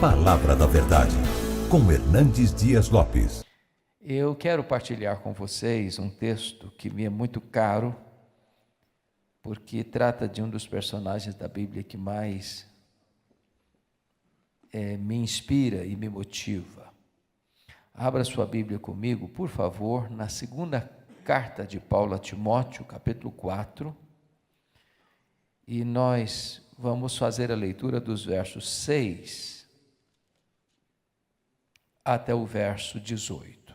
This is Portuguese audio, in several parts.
Palavra da Verdade, com Hernandes Dias Lopes. Eu quero partilhar com vocês um texto que me é muito caro, porque trata de um dos personagens da Bíblia que mais me inspira e me motiva. Abra sua Bíblia comigo, por favor, na segunda carta de Paulo a Timóteo, capítulo 4, e nós vamos fazer a leitura dos versos 6 até o verso 18.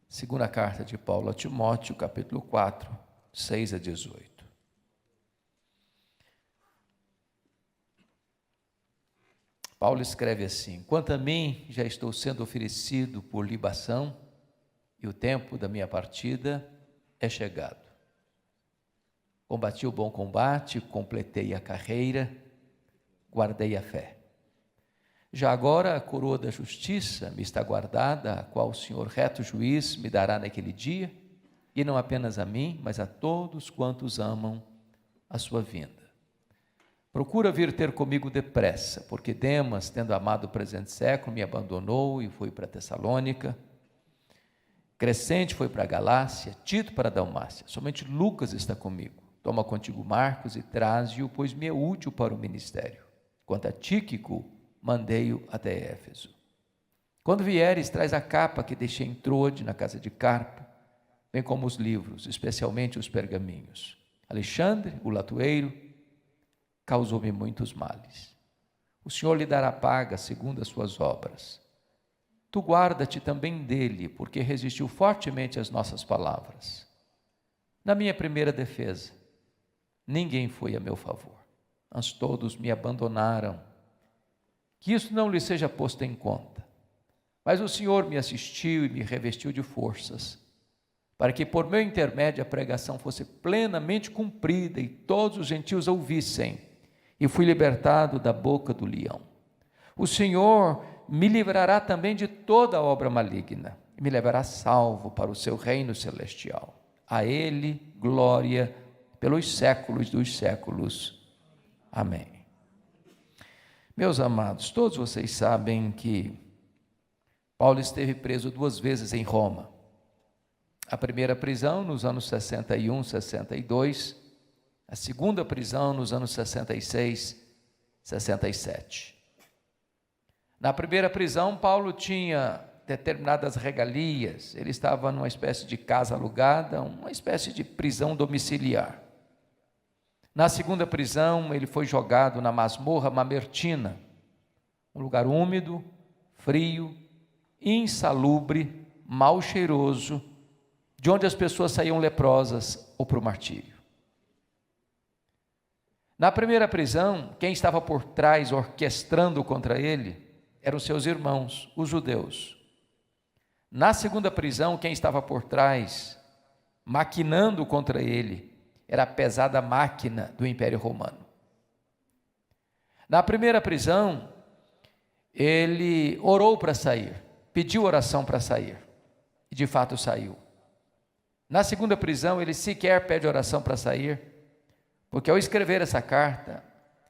Segunda carta de Paulo a Timóteo, capítulo 4, 6 a 18. Paulo escreve assim: quanto a mim, já estou sendo oferecido por libação, e o tempo da minha partida é chegado. Combati o bom combate, completei a carreira, guardei a fé. Já agora a coroa da justiça me está guardada, a qual o Senhor reto juiz me dará naquele dia, e não apenas a mim, mas a todos quantos amam a sua vinda. Procura vir ter comigo depressa, porque Demas, tendo amado o presente século, me abandonou e foi para Tessalônica. Crescente foi para a Galácia, Tito para a Dalmácia. Somente Lucas está comigo. Toma contigo Marcos e traze-o, pois me é útil para o ministério. Quanto a Tíquico, mandei-o até Éfeso. Quando vieres, traz a capa que deixei em Trode, na casa de Carpo, bem como os livros, especialmente os pergaminhos. Alexandre, o latoeiro, causou-me muitos males. O Senhor lhe dará paga segundo as suas obras. Tu guarda-te também dele, porque resistiu fortemente às nossas palavras. Na minha primeira defesa, ninguém foi a meu favor, mas todos me abandonaram. Que isso não lhe seja posto em conta. Mas o Senhor me assistiu e me revestiu de forças, para que por meu intermédio a pregação fosse plenamente cumprida e todos os gentios ouvissem, e fui libertado da boca do leão. O Senhor me livrará também de toda obra maligna, e me levará salvo para o seu reino celestial. A Ele glória pelos séculos dos séculos. Amém. Meus amados, todos vocês sabem que Paulo esteve preso 2 vezes em Roma. A primeira prisão nos anos 61, 62, a segunda prisão nos anos 66, 67. Na primeira prisão, Paulo tinha determinadas regalias, ele estava numa espécie de casa alugada, uma espécie de prisão domiciliar. Na segunda prisão, ele foi jogado na masmorra Mamertina, um lugar úmido, frio, insalubre, mal cheiroso, de onde as pessoas saíam leprosas ou para o martírio. Na primeira prisão, quem estava por trás orquestrando contra ele eram seus irmãos, os judeus. Na segunda prisão, quem estava por trás, maquinando contra ele, era a pesada máquina do Império Romano. Na primeira prisão, ele orou para sair, pediu oração para sair, e de fato saiu. Na segunda prisão, ele sequer pede oração para sair, porque ao escrever essa carta,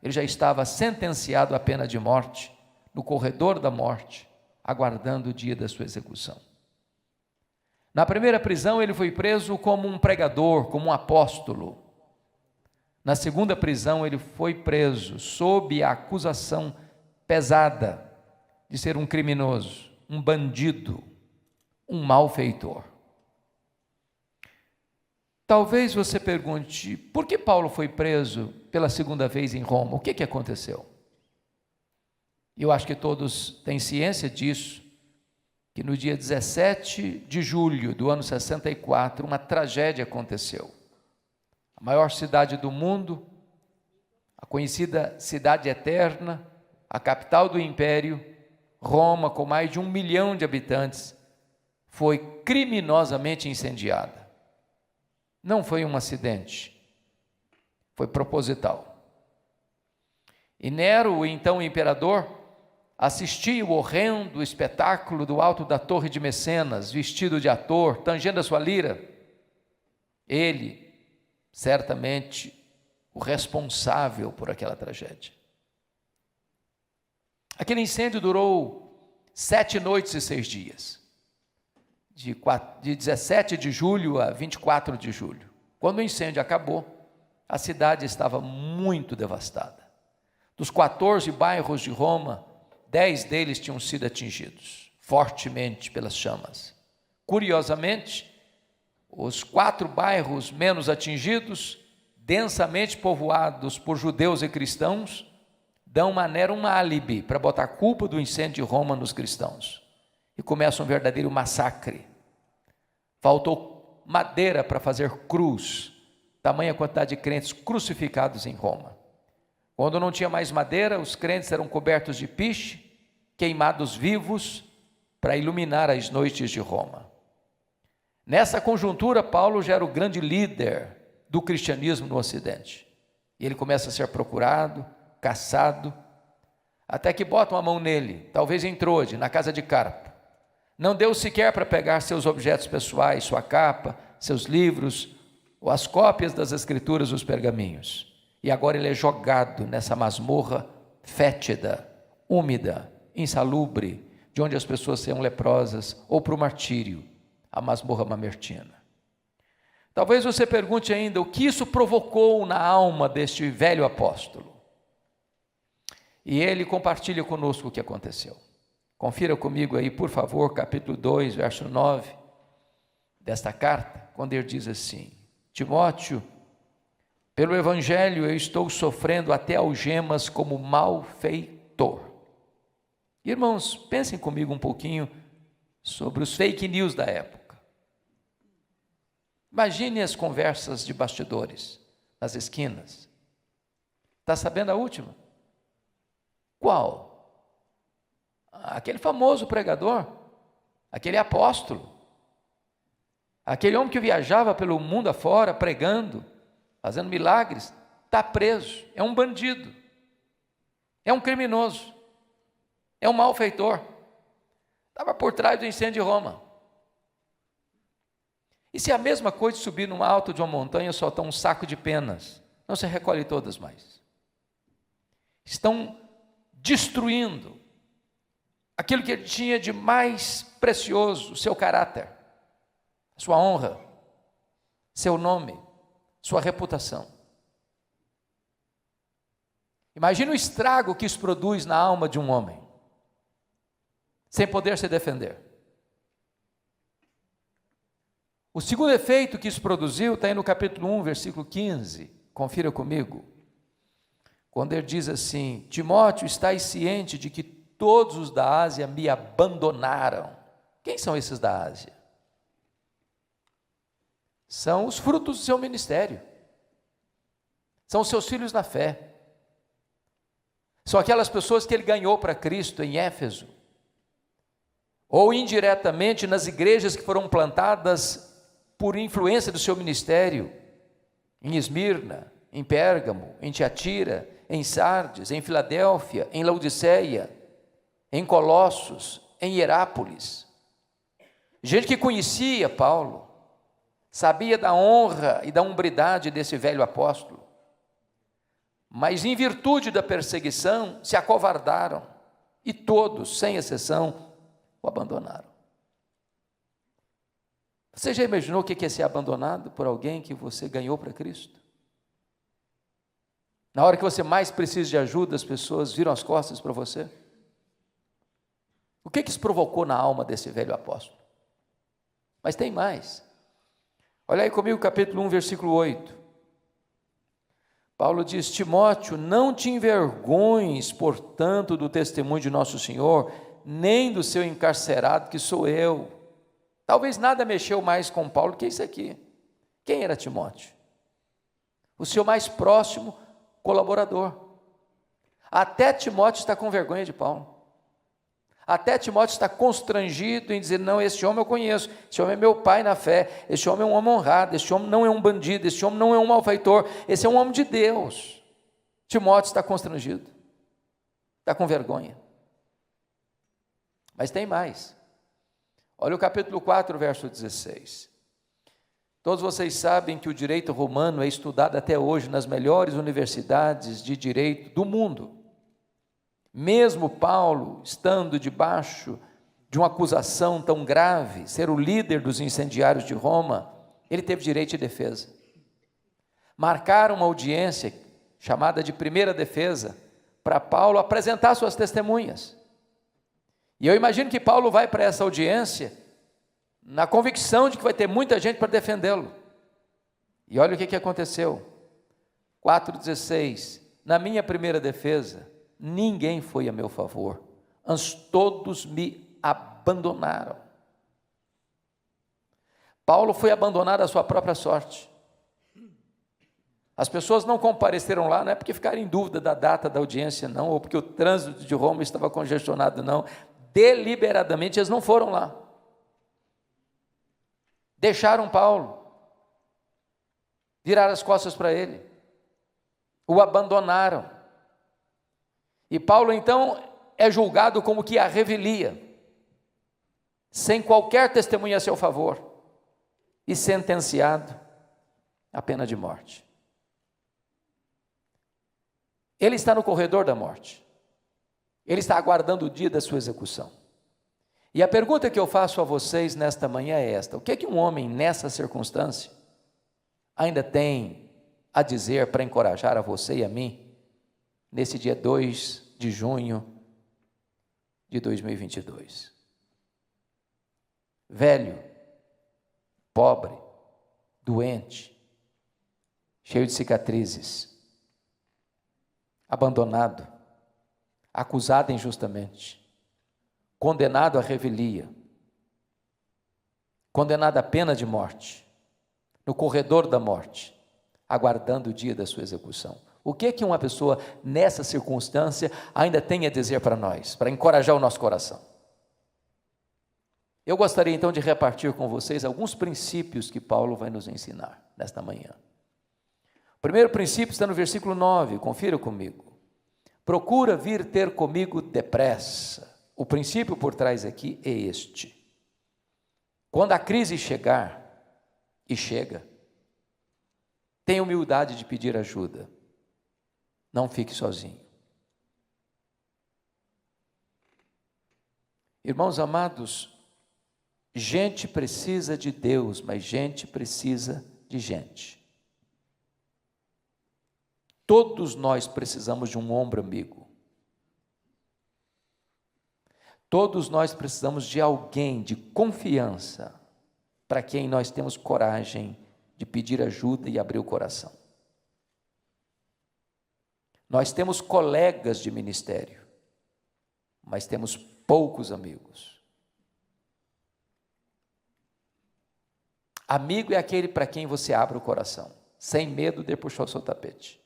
ele já estava sentenciado à pena de morte, no corredor da morte, aguardando o dia da sua execução. Na primeira prisão, ele foi preso como um pregador, como um apóstolo. Na segunda prisão, ele foi preso sob a acusação pesada de ser um criminoso, um bandido, um malfeitor. Talvez você pergunte, por que Paulo foi preso pela segunda vez em Roma? O que aconteceu? Eu acho que todos têm ciência disso, que no dia 17 de julho do ano 64, uma tragédia aconteceu. A maior cidade do mundo, a conhecida cidade eterna, a capital do império, Roma, com mais de 1 milhão de habitantes, foi criminosamente incendiada. Não foi um acidente, foi proposital. E Nero, o então imperador, assistia o horrendo espetáculo do alto da torre de Mecenas, vestido de ator, tangendo a sua lira. Ele, certamente, o responsável por aquela tragédia. Aquele incêndio durou 7 noites e 6 dias, de 17 de julho a 24 de julho. Quando o incêndio acabou, a cidade estava muito devastada. Dos 14 bairros de Roma, 10 deles tinham sido atingidos fortemente pelas chamas. Curiosamente, os 4 bairros menos atingidos, densamente povoados por judeus e cristãos, dão a Nero um álibi para botar a culpa do incêndio de Roma nos cristãos. E começa um verdadeiro massacre. Faltou madeira para fazer cruz, tamanha quantidade de crentes crucificados em Roma. Quando não tinha mais madeira, os crentes eram cobertos de piche, queimados vivos, para iluminar as noites de Roma. Nessa conjuntura, Paulo já era o grande líder do cristianismo no Ocidente. E ele começa a ser procurado, caçado, até que botam a mão nele, talvez em Troade, na casa de Carpo. Não deu sequer para pegar seus objetos pessoais, sua capa, seus livros, ou as cópias das escrituras, os pergaminhos. E agora ele é jogado nessa masmorra fétida, úmida, insalubre, de onde as pessoas são leprosas, ou para o martírio, a masmorra mamertina. Talvez você pergunte ainda, o que isso provocou na alma deste velho apóstolo? E ele compartilha conosco o que aconteceu. Confira comigo aí, por favor, capítulo 2, verso 9, desta carta, quando ele diz assim: Timóteo, pelo evangelho eu estou sofrendo até algemas como malfeitor. Irmãos, pensem comigo um pouquinho sobre os fake news da época. Imagine as conversas de bastidores, nas esquinas. Está sabendo a última? Qual? Aquele famoso pregador, aquele apóstolo, aquele homem que viajava pelo mundo afora pregando, fazendo milagres, está preso, é um bandido, é um criminoso, é um malfeitor, estava por trás do incêndio de Roma. E se a mesma coisa de subir no alto de uma montanha soltar um saco de penas, não se recolhe todas mais. Estão destruindo aquilo que ele tinha de mais precioso, seu caráter, sua honra, seu nome, sua reputação. Imagina o estrago que isso produz na alma de um homem, sem poder se defender. O segundo efeito que isso produziu está aí no capítulo 1, versículo 15, confira comigo, quando ele diz assim: Timóteo, estás ciente de que todos os da Ásia me abandonaram. Quem são esses da Ásia? São os frutos do seu ministério, são os seus filhos na fé, são aquelas pessoas que ele ganhou para Cristo em Éfeso, ou indiretamente nas igrejas que foram plantadas por influência do seu ministério, em Esmirna, em Pérgamo, em Tiatira, em Sardes, em Filadélfia, em Laodiceia, em Colossos, em Hierápolis. Gente que conhecia Paulo, sabia da honra e da hombridade desse velho apóstolo, mas em virtude da perseguição se acovardaram e todos, sem exceção, o abandonaram. Você já imaginou o que é ser abandonado por alguém que você ganhou para Cristo? Na hora que você mais precisa de ajuda, as pessoas viram as costas para você? O que isso provocou na alma desse velho apóstolo? Mas tem mais. Olha aí comigo capítulo 1, versículo 8. Paulo diz: Timóteo, não te envergonhes, portanto, do testemunho de nosso Senhor, nem do seu encarcerado, que sou eu. Talvez nada mexeu mais com Paulo que isso aqui. Quem era Timóteo? O seu mais próximo colaborador. Até Timóteo está com vergonha de Paulo. Até Timóteo está constrangido em dizer: não, esse homem eu conheço, esse homem é meu pai na fé, esse homem é um homem honrado, esse homem não é um bandido, esse homem não é um malfeitor, esse é um homem de Deus. Timóteo está constrangido, está com vergonha. Mas tem mais. Olha o capítulo 4, verso 16. Todos vocês sabem que o direito romano é estudado até hoje nas melhores universidades de direito do mundo. Mesmo Paulo estando debaixo de uma acusação tão grave, ser o líder dos incendiários de Roma, ele teve direito de defesa. Marcaram uma audiência chamada de primeira defesa para Paulo apresentar suas testemunhas. E eu imagino que Paulo vai para essa audiência na convicção de que vai ter muita gente para defendê-lo. E olha o que aconteceu. 4,16: na minha primeira defesa, ninguém foi a meu favor, antes todos me abandonaram. Paulo foi abandonado à sua própria sorte. As pessoas não compareceram lá, não é porque ficaram em dúvida da data da audiência, não, ou porque o trânsito de Roma estava congestionado, não. Deliberadamente eles não foram lá. Deixaram Paulo, viraram as costas para ele, o abandonaram. E Paulo então é julgado como que a revelia, sem qualquer testemunha a seu favor, e sentenciado à pena de morte. Ele está no corredor da morte, ele está aguardando o dia da sua execução. E a pergunta que eu faço a vocês nesta manhã é esta: o que é que um homem nessa circunstância ainda tem a dizer para encorajar a você e a mim, nesse dia 2 de junho de 2022? Velho, pobre, doente, cheio de cicatrizes, abandonado, acusado injustamente, condenado à revelia, condenado à pena de morte, no corredor da morte, aguardando o dia da sua execução. O que é que uma pessoa nessa circunstância ainda tem a dizer para nós, para encorajar o nosso coração? Eu gostaria então de repartir com vocês alguns princípios que Paulo vai nos ensinar nesta manhã. O primeiro princípio está no versículo 9, confira comigo. Procura vir ter comigo depressa. O princípio por trás aqui é este: quando a crise chegar, e chega, tenha humildade de pedir ajuda, não fique sozinho. Irmãos amados, gente precisa de Deus, mas gente precisa de gente. Todos nós precisamos de um ombro amigo. Todos nós precisamos de alguém de confiança, para quem nós temos coragem de pedir ajuda e abrir o coração. Nós temos colegas de ministério, mas temos poucos amigos. Amigo é aquele para quem você abre o coração, sem medo de puxar o seu tapete.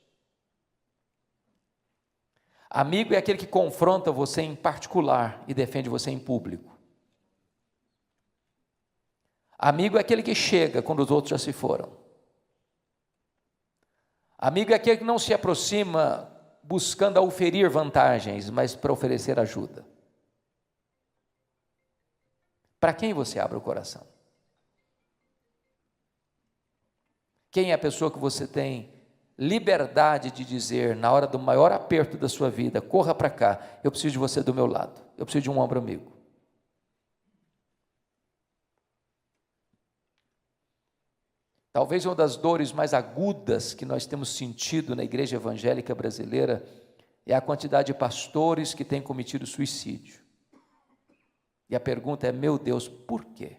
Amigo é aquele que confronta você em particular e defende você em público. Amigo é aquele que chega quando os outros já se foram. Amigo é aquele que não se aproxima buscando oferir vantagens, mas para oferecer ajuda. Para quem você abre o coração? Quem é a pessoa que você tem liberdade de dizer, na hora do maior aperto da sua vida, corra para cá, eu preciso de você do meu lado, eu preciso de um ombro amigo. Talvez uma das dores mais agudas que nós temos sentido na igreja evangélica brasileira é a quantidade de pastores que têm cometido suicídio. E a pergunta é, meu Deus, por quê?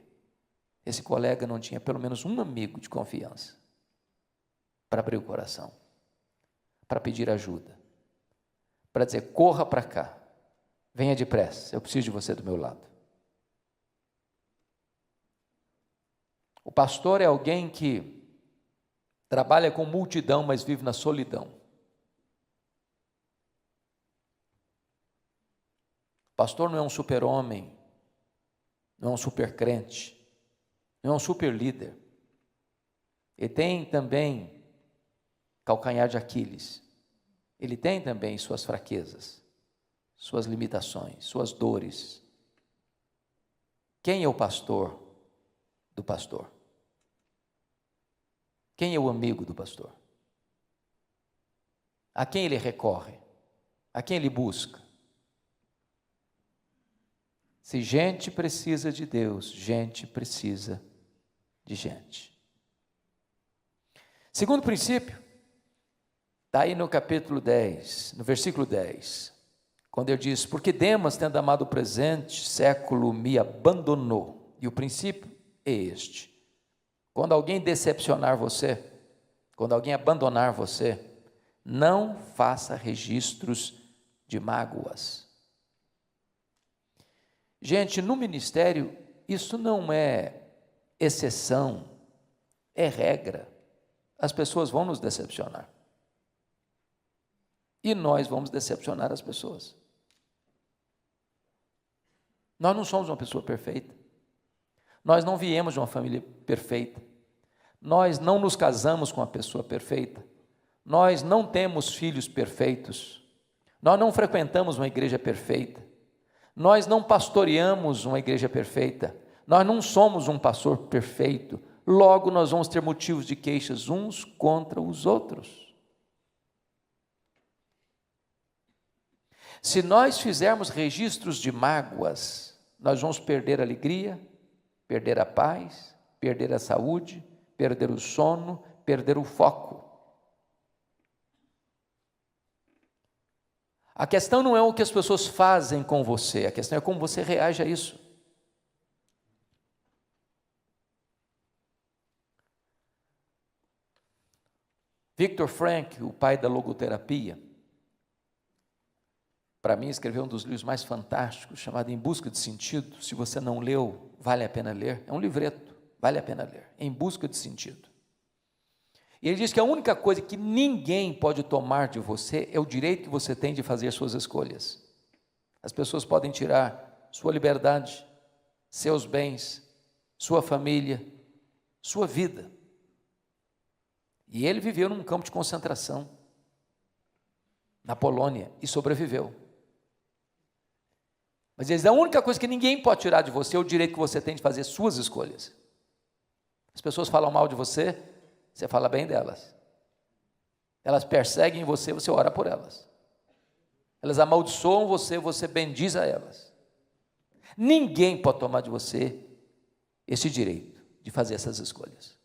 Esse colega não tinha pelo menos um amigo de confiança para abrir o coração, para pedir ajuda, para dizer, corra para cá, venha depressa, eu preciso de você do meu lado. O pastor é alguém que trabalha com multidão, mas vive na solidão. O pastor não é um super-homem, não é um super-crente, não é um super-líder. Ele tem também calcanhar de Aquiles. Ele tem também suas fraquezas, suas limitações, suas dores. Quem é o pastor do pastor? Quem é o amigo do pastor? A quem ele recorre? A quem ele busca? Se gente precisa de Deus, gente precisa de gente. Segundo princípio, está aí no capítulo 10, no versículo 10, quando ele diz: porque Demas, tendo amado o presente século, me abandonou. E o princípio é este: quando alguém decepcionar você, quando alguém abandonar você, não faça registros de mágoas. Gente, no ministério, isso não é exceção, é regra. As pessoas vão nos decepcionar. E nós vamos decepcionar as pessoas. Nós não somos uma pessoa perfeita. Nós não viemos de uma família perfeita. Nós não nos casamos com uma pessoa perfeita. Nós não temos filhos perfeitos. Nós não frequentamos uma igreja perfeita. Nós não pastoreamos uma igreja perfeita. Nós não somos um pastor perfeito. Logo, nós vamos ter motivos de queixas uns contra os outros. Se nós fizermos registros de mágoas, nós vamos perder a alegria, perder a paz, perder a saúde, perder o sono, perder o foco. A questão não é o que as pessoas fazem com você, a questão é como você reage a isso. Viktor Frankl, o pai da logoterapia, para mim escreveu um dos livros mais fantásticos, chamado Em Busca de Sentido. Se você não leu, vale a pena ler. É um livreto, vale a pena ler. Em Busca de Sentido. E ele diz que a única coisa que ninguém pode tomar de você é o direito que você tem de fazer as suas escolhas. As pessoas podem tirar sua liberdade, seus bens, sua família, sua vida. E ele viveu num campo de concentração, na Polônia, e sobreviveu. Mas ele diz, a única coisa que ninguém pode tirar de você é o direito que você tem de fazer suas escolhas. As pessoas falam mal de você, você fala bem delas. Elas perseguem você, você ora por elas. Elas amaldiçoam você, você bendiz a elas. Ninguém pode tomar de você esse direito de fazer essas escolhas.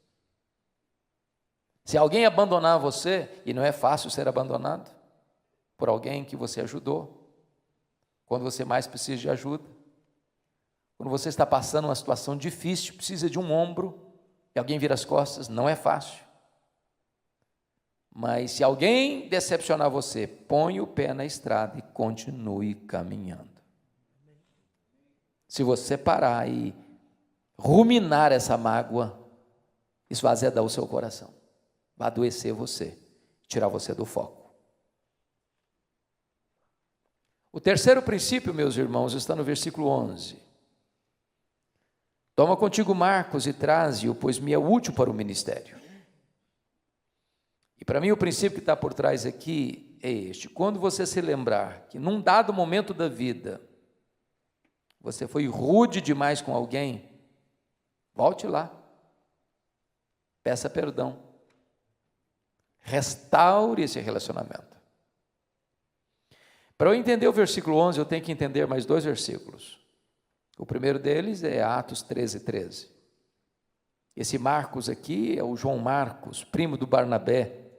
Se alguém abandonar você, e não é fácil ser abandonado por alguém que você ajudou, quando você mais precisa de ajuda, quando você está passando uma situação difícil, precisa de um ombro, e alguém vira as costas, não é fácil. Mas se alguém decepcionar você, põe o pé na estrada e continue caminhando. Se você parar e ruminar essa mágoa, isso vai azedar o seu coração, vai adoecer você, tirar você do foco. O terceiro princípio, meus irmãos, está no versículo 11. Toma contigo Marcos e traze-o, pois me é útil para o ministério. E para mim o princípio que está por trás aqui é este: quando você se lembrar que num dado momento da vida, você foi rude demais com alguém, volte lá, peça perdão, restaure esse relacionamento. Para eu entender o versículo 11, eu tenho que entender mais dois versículos. O primeiro deles é Atos 13:13. Esse Marcos aqui é o João Marcos, primo do Barnabé,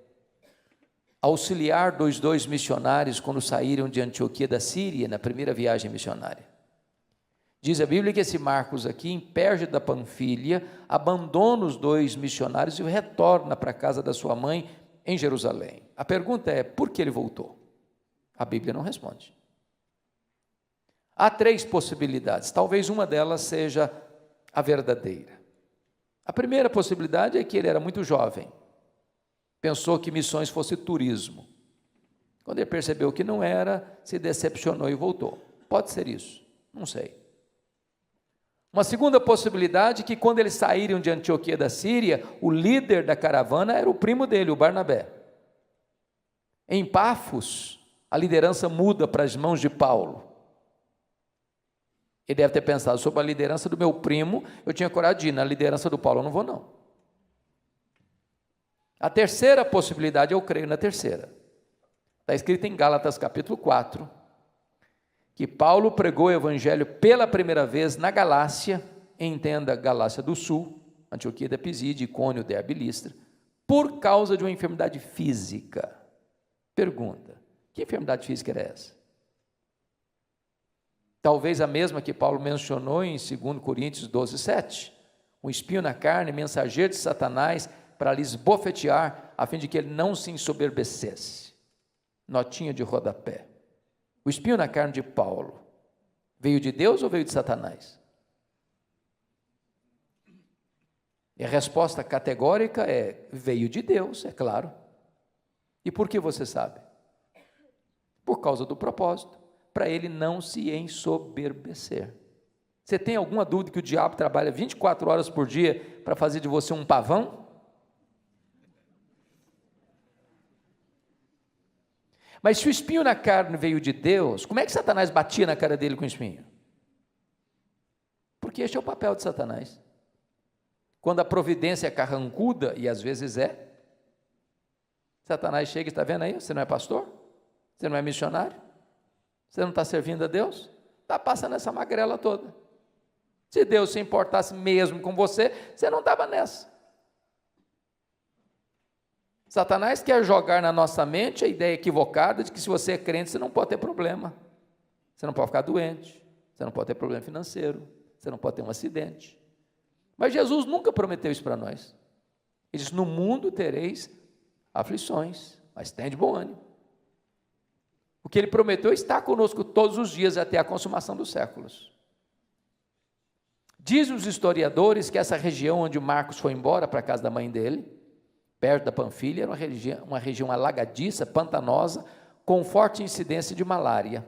auxiliar dos dois missionários quando saíram de Antioquia da Síria, na primeira viagem missionária. Diz a Bíblia que esse Marcos aqui, em Perge da Panfilha, abandona os dois missionários e retorna para a casa da sua mãe em Jerusalém. A pergunta é, por que ele voltou? A Bíblia não responde. Há três possibilidades, talvez uma delas seja a verdadeira. A primeira possibilidade é que ele era muito jovem, pensou que missões fosse turismo. Quando ele percebeu que não era, se decepcionou e voltou. Pode ser isso, não sei. Uma segunda possibilidade é que quando eles saíram de Antioquia da Síria, o líder da caravana era o primo dele, o Barnabé. Em Pafos, a liderança muda para as mãos de Paulo. Ele deve ter pensado, sobre a liderança do meu primo, eu tinha coragem de ir, na liderança do Paulo eu não vou não. A terceira possibilidade, eu creio na terceira. Está escrito em Gálatas capítulo 4, que Paulo pregou o evangelho pela primeira vez na Galácia, entenda Galácia do Sul, Antioquia da Pisídia, Icônio, Derbe e Listra, por causa de uma enfermidade física. Pergunta: que enfermidade física era essa? Talvez a mesma que Paulo mencionou em 2 Coríntios 12, 7. Um espinho na carne, mensageiro de Satanás, para lhe esbofetear, a fim de que ele não se ensoberbecesse. Notinha de rodapé. O espinho na carne de Paulo veio de Deus ou veio de Satanás? E a resposta categórica é: veio de Deus, é claro. E por que você sabe? Por causa do propósito, para ele não se ensoberbecer. Você tem alguma dúvida que o diabo trabalha 24 horas por dia para fazer de você um pavão? Mas se o espinho na carne veio de Deus, como é que Satanás batia na cara dele com o espinho? Porque este é o papel de Satanás. Quando a providência é carrancuda, e às vezes é, Satanás chega e está vendo aí, você não é pastor? Você não é missionário? Você não está servindo a Deus? Está passando essa magrela toda. Se Deus se importasse mesmo com você, você não estava nessa. Satanás quer jogar na nossa mente a ideia equivocada de que se você é crente, você não pode ter problema. Você não pode ficar doente, você não pode ter problema financeiro, você não pode ter um acidente. Mas Jesus nunca prometeu isso para nós. Ele disse: no mundo tereis aflições, mas tenha de bom ânimo. O que ele prometeu é estar conosco todos os dias até a consumação dos séculos. Dizem os historiadores que essa região onde Marcos foi embora para a casa da mãe dele, perto da Panfilha, era uma região alagadiça, pantanosa, com forte incidência de malária.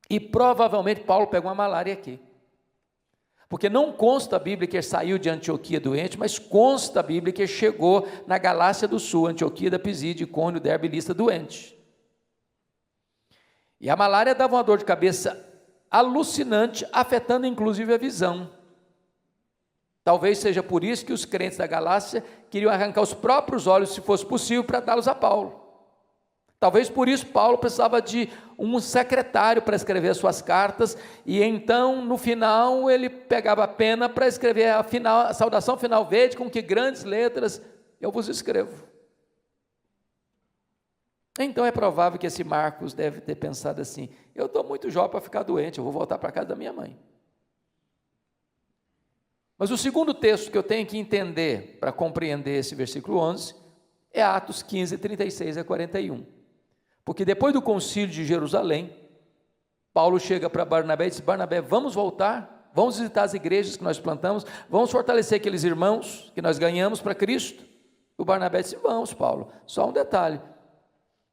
E provavelmente Paulo pegou uma malária aqui. Porque não consta a Bíblia que ele saiu de Antioquia doente, mas consta a Bíblia que ele chegou na Galácia do Sul, Antioquia da Pisídia, Icônio, Derbe e Listra, doente. E a malária dava uma dor de cabeça alucinante, afetando inclusive a visão. Talvez seja por isso que os crentes da Galácia queriam arrancar os próprios olhos, se fosse possível, para dá-los a Paulo. Talvez por isso Paulo precisava de um secretário para escrever as suas cartas, e então, no final, ele pegava a pena para escrever a saudação final: vede com que grandes letras eu vos escrevo. Então é provável que esse Marcos deve ter pensado assim: eu estou muito jovem para ficar doente, eu vou voltar para a casa da minha mãe. Mas o segundo texto que eu tenho que entender para compreender esse versículo 11 é Atos 15, 36 a 41. Porque depois do concílio de Jerusalém, Paulo chega para Barnabé e diz: Barnabé, vamos voltar, vamos visitar as igrejas que nós plantamos, vamos fortalecer aqueles irmãos que nós ganhamos para Cristo. O Barnabé disse: vamos, Paulo, só um detalhe,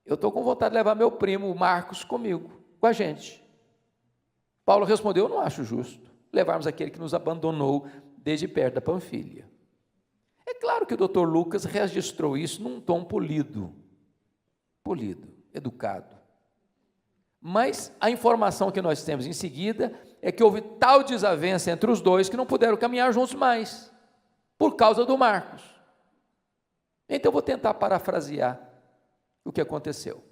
eu estou com vontade de levar meu primo, o Marcos, comigo, com a gente. Paulo respondeu: eu não acho justo levarmos aquele que nos abandonou desde perto da Panfilha. É claro que o Dr. Lucas registrou isso num tom polido, educado. Mas a informação que nós temos em seguida é que houve tal desavença entre os dois que não puderam caminhar juntos mais, por causa do Marcos. Então eu vou tentar parafrasear o que aconteceu.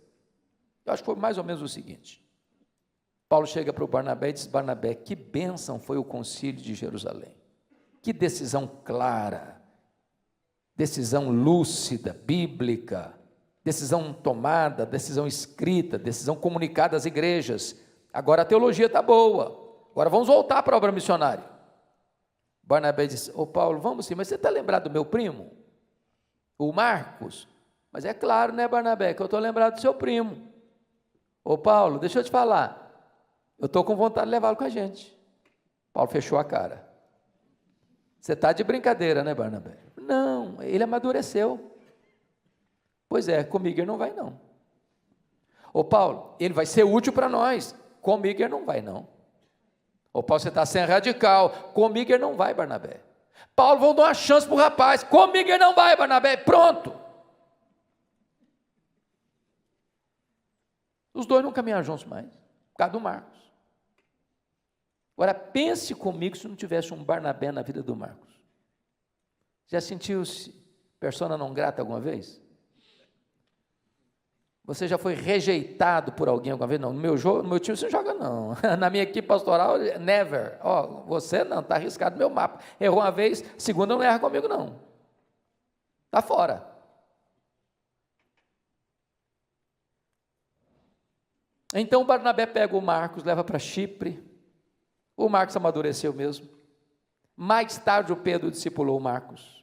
Eu acho que foi mais ou menos o seguinte: Paulo chega para o Barnabé e diz: Barnabé, que bênção foi o concílio de Jerusalém, que decisão clara, decisão lúcida, bíblica, decisão tomada, decisão escrita, decisão comunicada às igrejas. Agora a teologia está boa, agora vamos voltar para a obra missionária. Barnabé disse: ô Paulo, vamos sim, mas você está lembrado do meu primo, o Marcos? Mas é claro, né, Barnabé, que eu estou lembrado do seu primo. Ô Paulo, deixa eu te falar, eu estou com vontade de levá-lo com a gente. Paulo fechou a cara. Você está de brincadeira, né, Barnabé? Não, ele amadureceu. Pois é, comigo ele não vai não. Ô Paulo, ele vai ser útil para nós, comigo ele não vai não. Ô Paulo, você está sendo radical, comigo ele não vai, Barnabé. Paulo, vamos dar uma chance para o rapaz, comigo ele não vai, Barnabé, pronto. Os dois não caminham juntos mais, por causa do Marcos. Agora, pense comigo se não tivesse um Barnabé na vida do Marcos. Já sentiu-se persona não grata alguma vez? Você já foi rejeitado por alguém alguma vez? Não, no meu time você joga não. Na minha equipe pastoral, never. Ó, você não, está arriscado no meu mapa. Errou uma vez, segunda não erra comigo não. Está fora. Então o Barnabé pega o Marcos, leva para Chipre. O Marcos amadureceu mesmo. Mais tarde o Pedro discipulou o Marcos.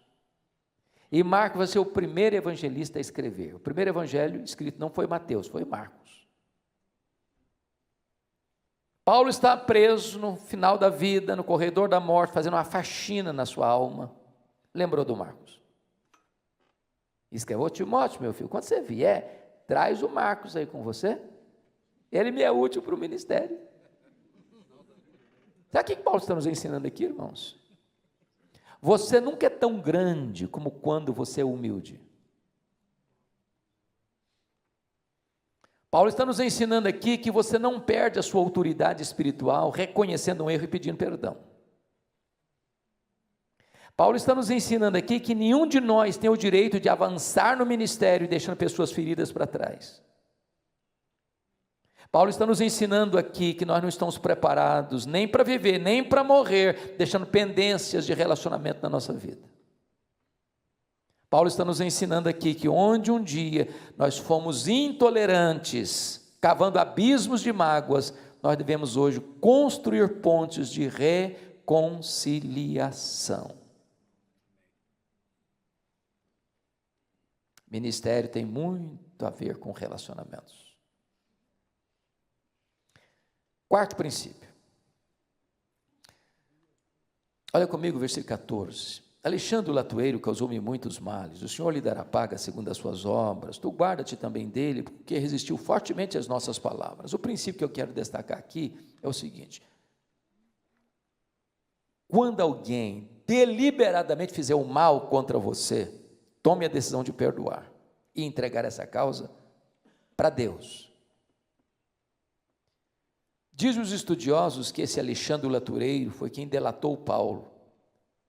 E Marcos vai ser o primeiro evangelista a escrever. O primeiro evangelho escrito não foi Mateus, foi Marcos. Paulo está preso no final da vida, no corredor da morte, fazendo uma faxina na sua alma. Lembrou do Marcos. Escreveu: Timóteo, meu filho, quando você vier, traz o Marcos aí com você. Ele me é útil para o ministério. Sabe o que Paulo está nos ensinando aqui, irmãos? Você nunca é tão grande como quando você é humilde. Paulo está nos ensinando aqui que você não perde a sua autoridade espiritual reconhecendo um erro e pedindo perdão. Paulo está nos ensinando aqui que nenhum de nós tem o direito de avançar no ministério deixando pessoas feridas para trás. Paulo está nos ensinando aqui que nós não estamos preparados nem para viver, nem para morrer, deixando pendências de relacionamento na nossa vida. Paulo está nos ensinando aqui que onde um dia nós fomos intolerantes, cavando abismos de mágoas, nós devemos hoje construir pontes de reconciliação. Ministério tem muito a ver com relacionamentos. Quarto princípio. Olha comigo o versículo 14. Alexandre o latoeiro causou-me muitos males, o Senhor lhe dará paga segundo as suas obras, tu guarda-te também dele, porque resistiu fortemente às nossas palavras. O princípio que eu quero destacar aqui é o seguinte: quando alguém deliberadamente fizer o mal contra você, tome a decisão de perdoar e entregar essa causa para Deus. Diz os estudiosos que esse Alexandre o latoeiro foi quem delatou Paulo,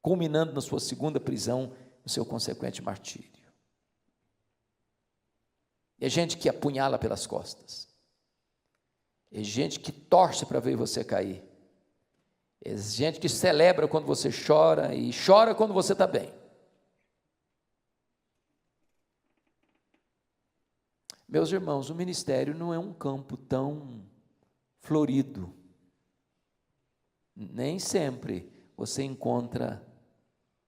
culminando na sua segunda prisão, no seu consequente martírio. É gente que apunhala pelas costas, é gente que torce para ver você cair, é gente que celebra quando você chora e chora quando você está bem. Meus irmãos, o ministério não é um campo tão florido. Nem sempre você encontra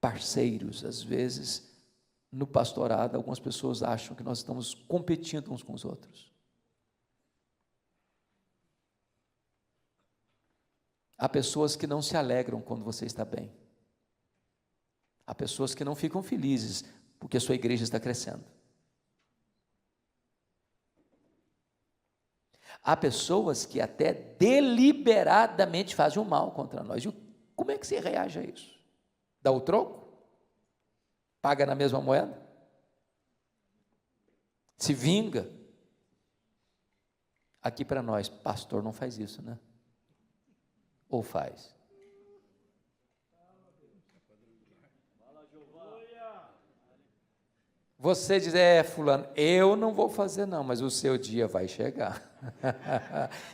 parceiros. Às vezes, no pastorado, algumas pessoas acham que nós estamos competindo uns com os outros. Há pessoas que não se alegram quando você está bem. Há pessoas que não ficam felizes porque a sua igreja está crescendo. Há pessoas que até deliberadamente fazem o mal contra nós. E como é que você reage a isso? Dá o troco? Paga na mesma moeda? Se vinga? Aqui para nós, pastor não faz isso, né? Ou faz? Você diz: fulano, eu não vou fazer não, mas o seu dia vai chegar.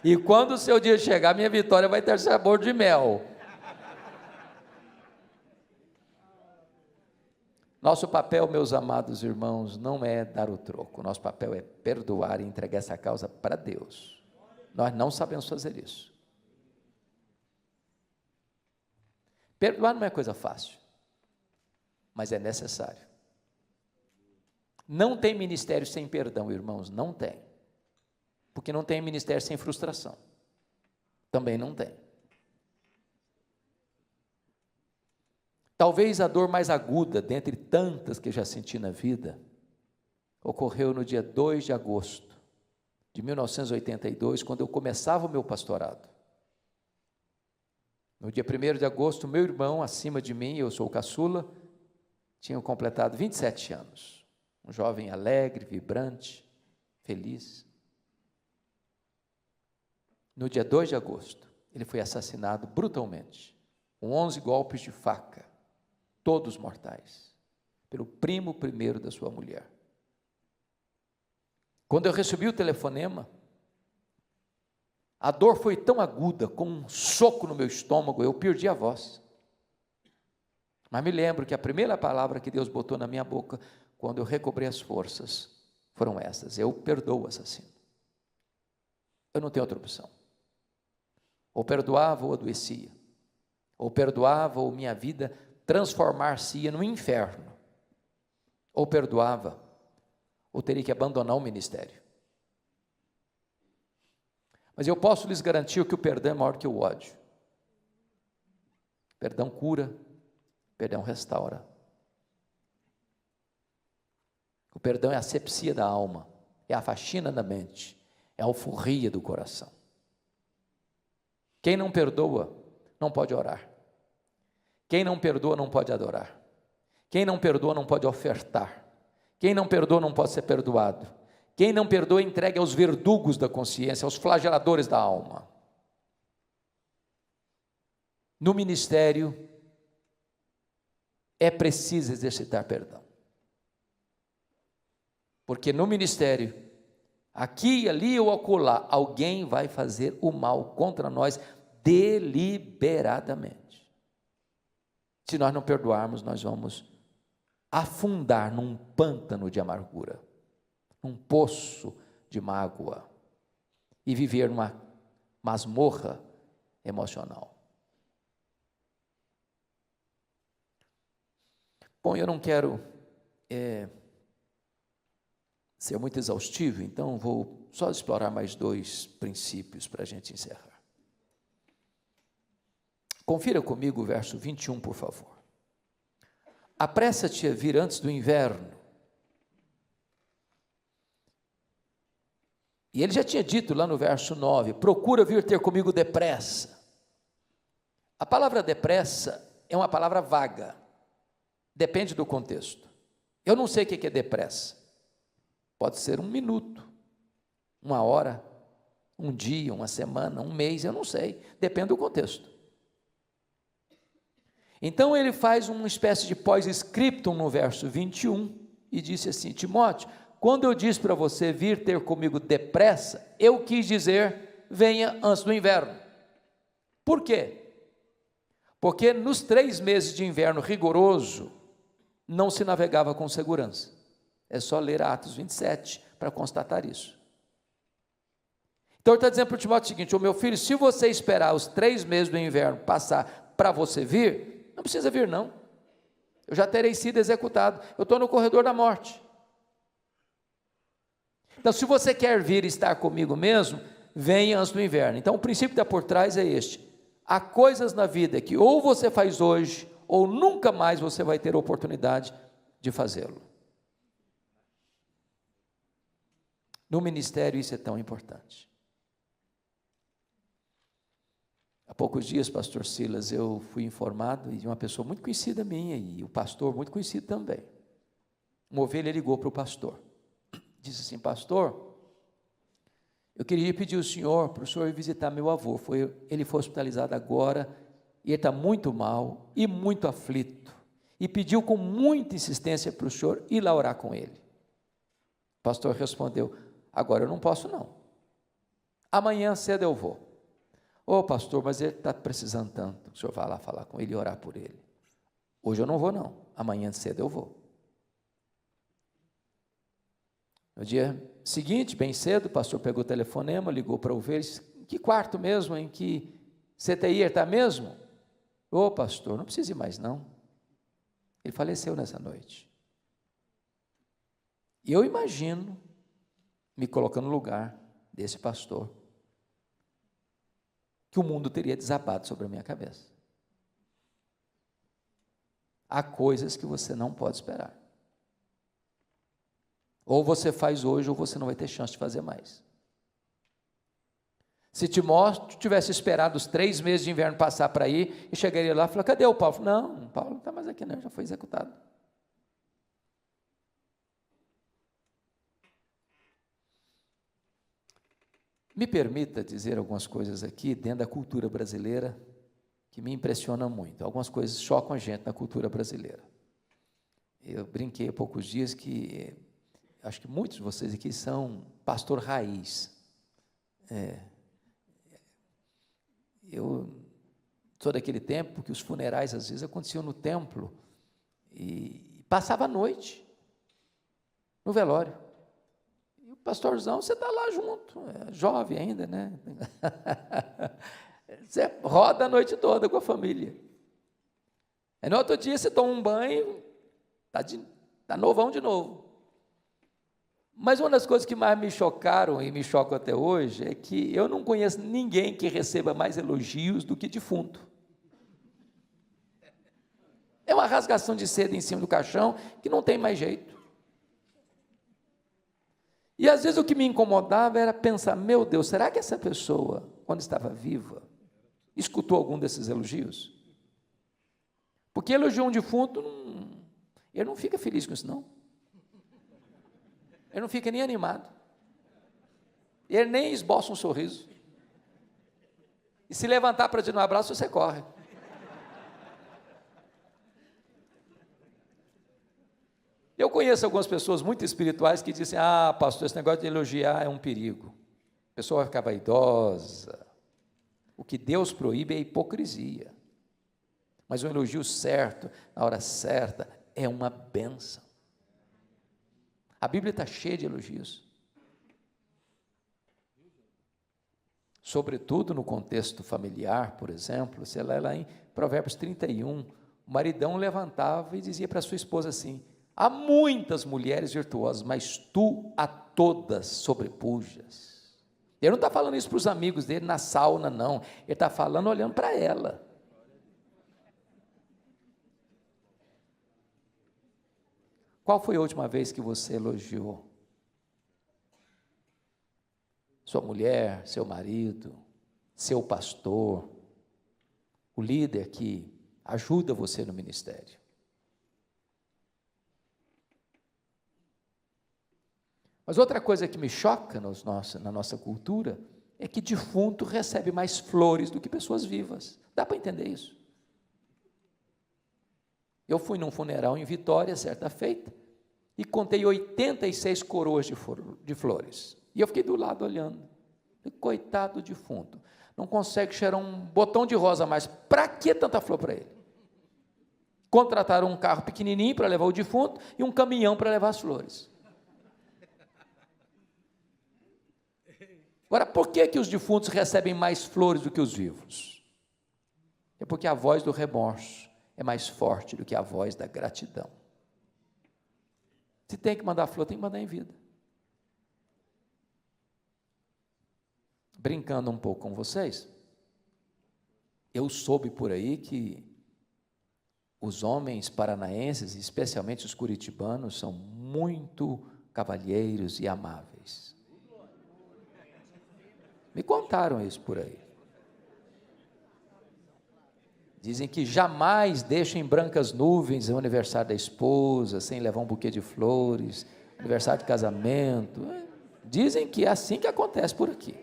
E quando o seu dia chegar, minha vitória vai ter sabor de mel. Nosso papel, meus amados irmãos, não é dar o troco. Nosso papel é perdoar e entregar essa causa para Deus. Nós não sabemos fazer isso. Perdoar não é coisa fácil, mas é necessário. Não tem ministério sem perdão, irmãos, não tem. Porque não tem ministério sem frustração. Também não tem. Talvez a dor mais aguda, dentre tantas que já senti na vida, ocorreu no dia 2 de agosto de 1982, quando eu começava o meu pastorado. No dia 1º de agosto, meu irmão, acima de mim, eu sou o caçula, tinha completado 27 anos. Um jovem alegre, vibrante, feliz. No dia 2 de agosto, ele foi assassinado brutalmente, com 11 golpes de faca, todos mortais, pelo primo primeiro da sua mulher. Quando eu recebi o telefonema, a dor foi tão aguda, como um soco no meu estômago, eu perdi a voz. Mas me lembro que a primeira palavra que Deus botou na minha boca, quando eu recobrei as forças, foram essas: eu perdoo o assassino. Eu não tenho outra opção. Ou perdoava ou adoecia. Ou perdoava ou minha vida transformar-se-ia no inferno. Ou perdoava ou teria que abandonar o ministério. Mas eu posso lhes garantir que o perdão é maior que o ódio. Perdão cura, perdão restaura. O perdão é a asepsia da alma, é a faxina da mente, é a alforria do coração. Quem não perdoa, não pode orar. Quem não perdoa, não pode adorar. Quem não perdoa, não pode ofertar. Quem não perdoa, não pode ser perdoado. Quem não perdoa, entregue aos verdugos da consciência, aos flageladores da alma. No ministério, é preciso exercitar perdão. Porque no ministério, aqui, ali ou acolá, alguém vai fazer o mal contra nós deliberadamente. Se nós não perdoarmos, nós vamos afundar num pântano de amargura, num poço de mágoa, e viver numa masmorra emocional. Bom, eu não quero ser muito exaustivo, então vou só explorar mais 2 princípios para a gente encerrar. Confira comigo o verso 21, por favor. Apressa-te a vir antes do inverno. E ele já tinha dito lá no verso 9, procura vir ter comigo depressa. A palavra depressa é uma palavra vaga, depende do contexto. Eu não sei o que é depressa. Pode ser 1 minuto, 1 hora, 1 dia, 1 semana, 1 mês, eu não sei, depende do contexto. Então ele faz uma espécie de pós-scriptum no verso 21 e disse assim: Timóteo, quando eu disse para você vir ter comigo depressa, eu quis dizer, venha antes do inverno. Por quê? Porque nos 3 meses de inverno rigoroso, não se navegava com segurança. É só ler Atos 27 para constatar isso. Então ele está dizendo para o Timóteo o seguinte: ô meu filho, se você esperar os 3 meses do inverno passar para você vir, não precisa vir não, eu já terei sido executado, eu estou no corredor da morte. Então se você quer vir e estar comigo mesmo, venha antes do inverno. Então o princípio que está por trás é este: há coisas na vida que ou você faz hoje, ou nunca mais você vai ter oportunidade de fazê-lo. No ministério isso é tão importante. Há poucos dias, pastor Silas, eu fui informado de uma pessoa muito conhecida minha, e o pastor muito conhecido também. Uma ovelha ligou para o pastor, disse assim: pastor, eu queria pedir ao senhor, para o senhor ir visitar meu avô, ele foi hospitalizado agora, e ele está muito mal, e muito aflito, e pediu com muita insistência para o senhor ir lá orar com ele. O pastor respondeu: agora eu não posso não, amanhã cedo eu vou. Ô pastor, mas ele está precisando tanto, o senhor vai lá falar com ele e orar por ele. Hoje eu não vou não, amanhã cedo eu vou. No dia seguinte, bem cedo, o pastor pegou o telefonema, ligou para o ovelha, disse: em que quarto mesmo, em que CTI ele está mesmo? Ô pastor, não precisa ir mais não, ele faleceu nessa noite. E eu imagino, me colocando no lugar desse pastor, que o mundo teria desabado sobre a minha cabeça. Há coisas que você não pode esperar. Ou você faz hoje, ou você não vai ter chance de fazer mais. Se Timóteo tivesse esperado os 3 meses de inverno passar para ir, e chegaria lá e falaria: cadê o Paulo? Não, o Paulo não está mais aqui não, já foi executado. Me permita dizer algumas coisas aqui dentro da cultura brasileira que me impressionam muito. Algumas coisas chocam a gente na cultura brasileira. Eu brinquei há poucos dias que acho que muitos de vocês aqui são pastor raiz. Eu sou daquele tempo que os funerais às vezes aconteciam no templo e passava a noite no velório. E o pastorzão, você está lá junto, é jovem ainda, né? Você roda a noite toda com a família. Aí no outro dia você toma um banho, está novão de novo. Mas uma das coisas que mais me chocaram e me chocam até hoje é que eu não conheço ninguém que receba mais elogios do que defunto. É uma rasgação de seda em cima do caixão que não tem mais jeito. E às vezes o que me incomodava era pensar, meu Deus, será que essa pessoa, quando estava viva, escutou algum desses elogios? Porque elogiar um defunto, ele não fica feliz com isso não. Ele não fica nem animado. Ele nem esboça um sorriso. E se levantar para te dar um abraço, você corre. Eu conheço algumas pessoas muito espirituais que dizem, pastor, esse negócio de elogiar é um perigo. A pessoa vai ficar vaidosa. O que Deus proíbe é a hipocrisia. Mas um elogio certo, na hora certa, é uma bênção. A Bíblia está cheia de elogios. Sobretudo no contexto familiar, por exemplo, você lê lá em Provérbios 31, o maridão levantava e dizia para sua esposa assim, há muitas mulheres virtuosas, mas tu a todas sobrepujas. Ele não está falando isso para os amigos dele na sauna, não. Ele está falando olhando para ela. Qual foi a última vez que você elogiou sua mulher, seu marido, seu pastor, o líder que ajuda você no ministério? Mas outra coisa que me choca na nossa cultura é que defunto recebe mais flores do que pessoas vivas. Dá para entender isso? Eu fui num funeral em Vitória, certa feita, e contei 86 coroas de flores. E eu fiquei do lado olhando. Coitado do defunto. Não consegue cheirar um botão de rosa a mais. Para que tanta flor para ele? Contrataram um carro pequenininho para levar o defunto e um caminhão para levar as flores. Agora, por que os defuntos recebem mais flores do que os vivos? É porque a voz do remorso é mais forte do que a voz da gratidão. Se tem que mandar flor, tem que mandar em vida. Brincando um pouco com vocês, eu soube por aí que os homens paranaenses, especialmente os curitibanos, são muito cavalheiros e amáveis. Me contaram isso por aí. Dizem que jamais deixam em brancas nuvens o aniversário da esposa, sem levar um buquê de flores, aniversário de casamento. Dizem que é assim que acontece por aqui.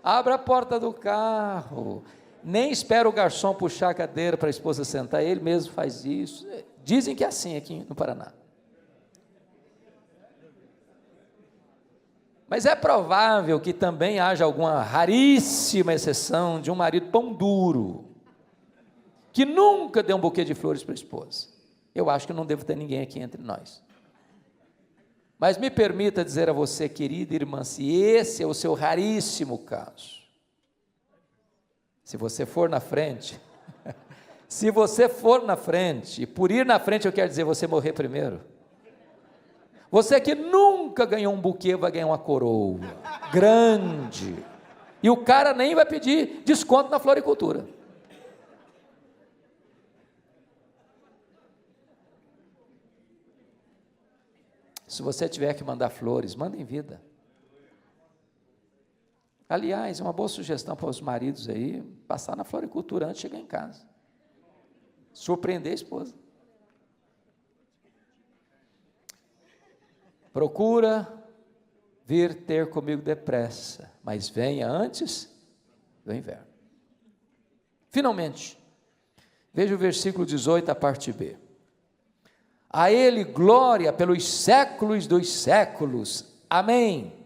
Abre a porta do carro, nem espera o garçom puxar a cadeira para a esposa sentar, ele mesmo faz isso. Dizem que é assim aqui no Paraná. Mas é provável que também haja alguma raríssima exceção de um marido pão duro, que nunca deu um buquê de flores para a esposa. Eu acho que não devo ter ninguém aqui entre nós. Mas me permita dizer a você, querida irmã, se esse é o seu raríssimo caso, se você for na frente, se você for na frente, e por ir na frente eu quero dizer você morrer primeiro, você que nunca ganhou um buquê vai ganhar uma coroa grande, e o cara nem vai pedir desconto na floricultura. Se você tiver que mandar flores, manda em vida. Aliás, uma boa sugestão para os maridos aí, passar na floricultura antes de chegar em casa. Surpreender a esposa. Procura vir ter comigo depressa, mas venha antes do inverno. Finalmente, veja o versículo 18, a parte B. A Ele glória pelos séculos dos séculos. Amém.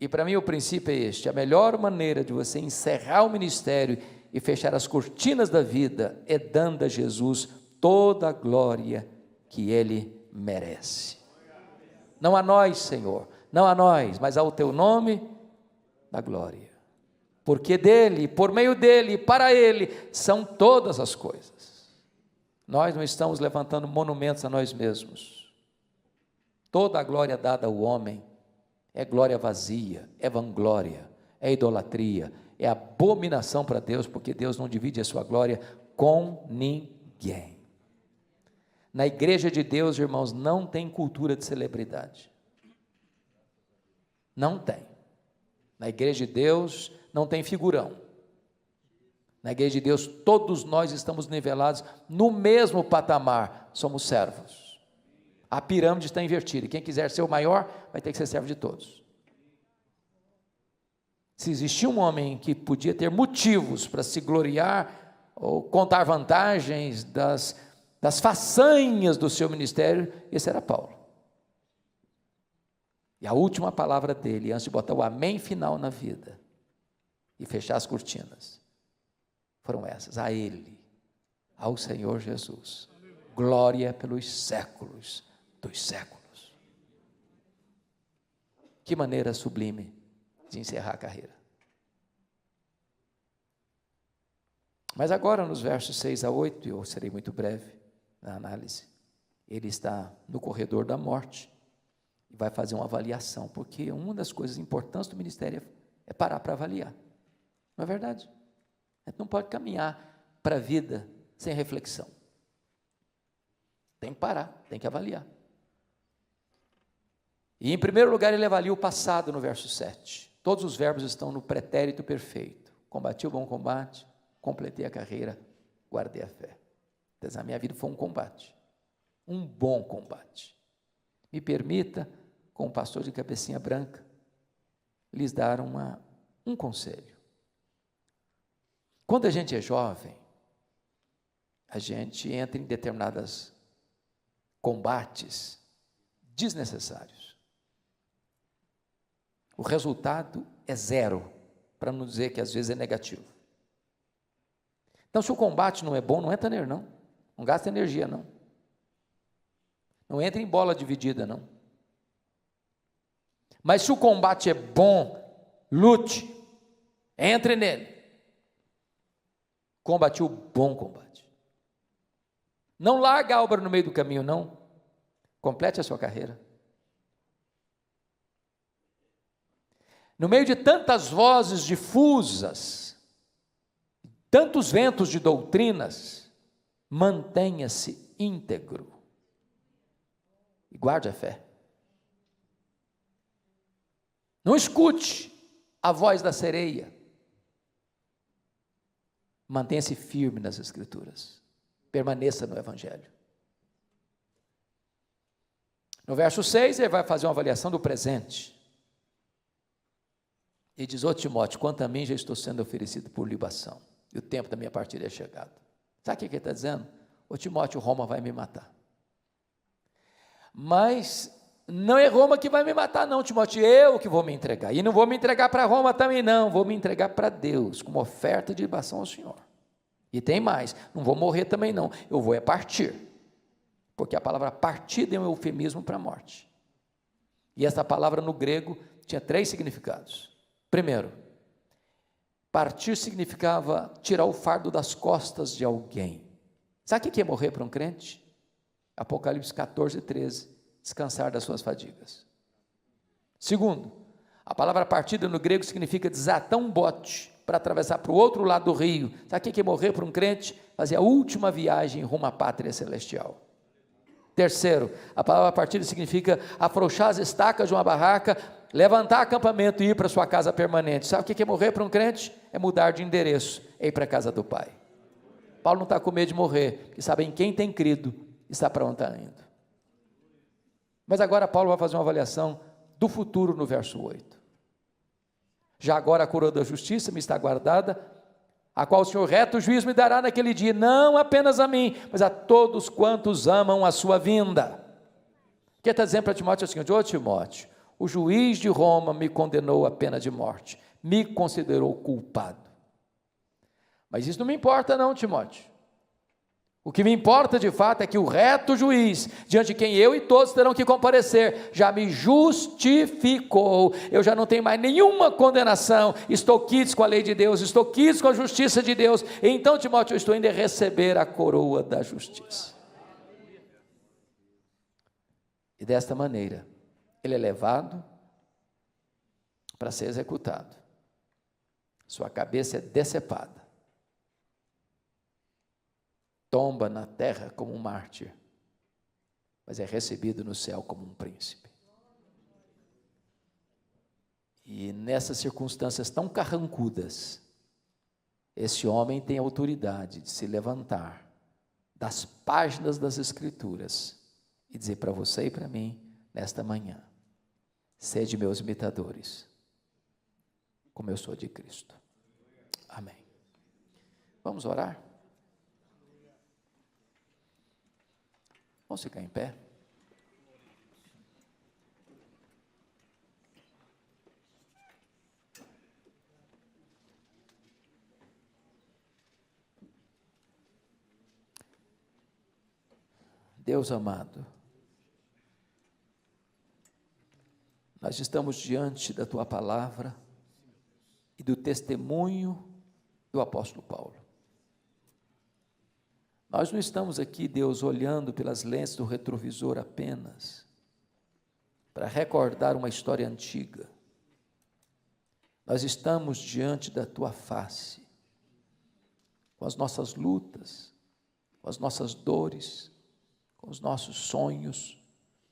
E para mim o princípio é este: a melhor maneira de você encerrar o ministério e fechar as cortinas da vida é dando a Jesus toda a glória que Ele merece. Não a nós, Senhor, não a nós, mas ao Teu nome da glória. Porque dEle, por meio dEle, para Ele, são todas as coisas. Nós não estamos levantando monumentos a nós mesmos. Toda a glória dada ao homem é glória vazia, é vanglória, é idolatria, é abominação para Deus, porque Deus não divide a sua glória com ninguém. Na igreja de Deus, irmãos, não tem cultura de celebridade. Não tem. Na igreja de Deus não tem figurão. Na igreja de Deus todos nós estamos nivelados no mesmo patamar, somos servos. A pirâmide está invertida, e quem quiser ser o maior vai ter que ser servo de todos. Se existia um homem que podia ter motivos para se gloriar ou contar vantagens das façanhas do seu ministério, esse era Paulo. E a última palavra dele, antes de botar o amém final na vida e fechar as cortinas, foram essas: a Ele, ao Senhor Jesus, glória pelos séculos dos séculos. Que maneira sublime de encerrar a carreira. Mas agora nos versos 6 a 8, eu serei muito breve na análise, ele está no corredor da morte e vai fazer uma avaliação, porque uma das coisas importantes do ministério é parar para avaliar, não é verdade? A gente não pode caminhar para a vida sem reflexão, tem que parar, tem que avaliar. E em primeiro lugar ele avalia o passado no verso 7, todos os verbos estão no pretérito perfeito: combati o bom combate, completei a carreira, guardei a fé. A minha vida foi um combate, um bom combate. Me permita, como pastor de cabecinha branca, lhes dar um conselho. Quando a gente é jovem, a gente entra em determinados combates desnecessários. O resultado é zero, para não dizer que às vezes é negativo. Então, se o combate não é bom, não entra nele, não. Não gasta energia, não. Não entra em bola dividida, não. Mas se o combate é bom, lute, entre nele. Combati o bom combate. Não larga a obra no meio do caminho, não. Complete a sua carreira. No meio de tantas vozes difusas, tantos ventos de doutrinas, mantenha-se íntegro e guarde a fé. Não escute a voz da sereia. Mantenha-se firme nas Escrituras. Permaneça no Evangelho. No verso 6, ele vai fazer uma avaliação do presente. E diz: ó Timóteo, quanto a mim já estou sendo oferecido por libação, e o tempo da minha partida é chegado. Sabe o que ele está dizendo? Ô Timóteo, Roma vai me matar. Mas não é Roma que vai me matar não, Timóteo, eu que vou me entregar. E não vou me entregar para Roma também não, vou me entregar para Deus, como oferta de libação ao Senhor. E tem mais, não vou morrer também não, eu vou partir. Porque a palavra partida é um eufemismo para a morte. E essa palavra no grego tinha 3 significados. Primeiro, partir significava tirar o fardo das costas de alguém. Sabe o que é morrer para um crente? Apocalipse 14, 13, descansar das suas fadigas. Segundo, a palavra partida no grego significa desatar um bote para atravessar para o outro lado do rio. Sabe o que é morrer para um crente? Fazer a última viagem rumo à pátria celestial. Terceiro, a palavra partida significa afrouxar as estacas de uma barraca, levantar acampamento e ir para sua casa permanente. Sabe o que é morrer para um crente? É mudar de endereço, é ir para a casa do Pai. Paulo não está com medo de morrer, porque sabe em quem tem crido, está para onde está indo. Mas agora Paulo vai fazer uma avaliação do futuro no verso 8. Já agora a coroa da justiça me está guardada, a qual o Senhor reto juízo me dará naquele dia, não apenas a mim, mas a todos quantos amam a sua vinda. O que está dizendo para Timóteo é o seguinte: ô Timóteo, o juiz de Roma me condenou à pena de morte, me considerou culpado. Mas isso não me importa não, Timóteo. O que me importa de fato é que o reto juiz, diante de quem eu e todos terão que comparecer, já me justificou. Eu já não tenho mais nenhuma condenação, estou quites com a lei de Deus, estou quites com a justiça de Deus. Então, Timóteo, eu estou indo receber a coroa da justiça. E desta maneira, ele é levado para ser executado. Sua cabeça é decepada. Tomba na terra como um mártir, mas é recebido no céu como um príncipe. E nessas circunstâncias tão carrancudas, esse homem tem autoridade de se levantar das páginas das Escrituras e dizer para você e para mim, nesta manhã: sede meus imitadores, como eu sou de Cristo. Amém. Vamos orar? Vamos ficar em pé? Deus amado, nós estamos diante da Tua palavra e do testemunho do apóstolo Paulo. Nós não estamos aqui, Deus, olhando pelas lentes do retrovisor apenas, para recordar uma história antiga. Nós estamos diante da Tua face, com as nossas lutas, com as nossas dores, com os nossos sonhos,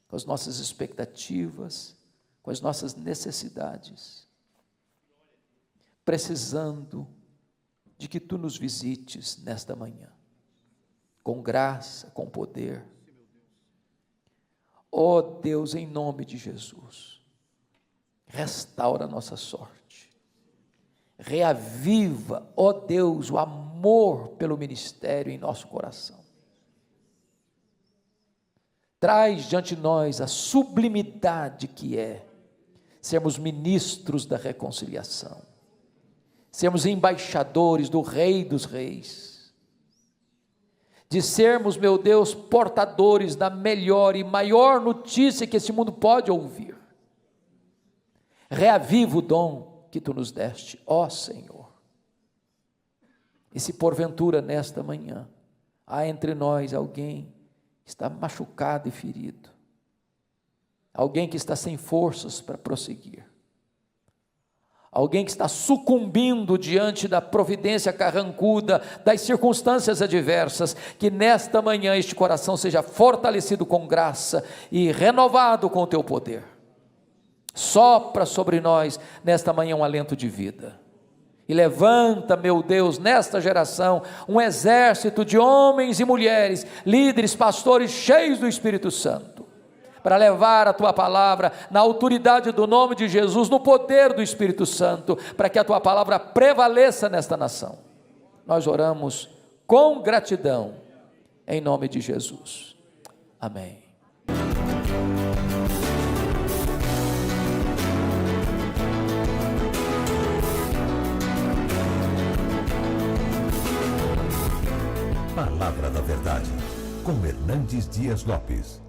com as nossas expectativas, com as nossas necessidades, precisando de que Tu nos visites nesta manhã, com graça, com poder. Ó Deus, em nome de Jesus, restaura a nossa sorte, reaviva, ó Deus, o amor pelo ministério em nosso coração. Traz diante de nós a sublimidade que é sermos ministros da reconciliação, sermos embaixadores do Rei dos Reis, de sermos, meu Deus, portadores da melhor e maior notícia que esse mundo pode ouvir. Reaviva o dom que Tu nos deste, ó Senhor. E se porventura nesta manhã há entre nós alguém que está machucado e ferido, alguém que está sem forças para prosseguir, alguém que está sucumbindo diante da providência carrancuda, das circunstâncias adversas, que nesta manhã este coração seja fortalecido com graça e renovado com o Teu poder. Sopra sobre nós nesta manhã um alento de vida. E levanta, meu Deus, nesta geração, um exército de homens e mulheres, líderes, pastores cheios do Espírito Santo, para levar a Tua palavra na autoridade do nome de Jesus, no poder do Espírito Santo, para que a Tua palavra prevaleça nesta nação. Nós oramos com gratidão, em nome de Jesus. Amém. Palavra da Verdade, com Hernandes Dias Lopes.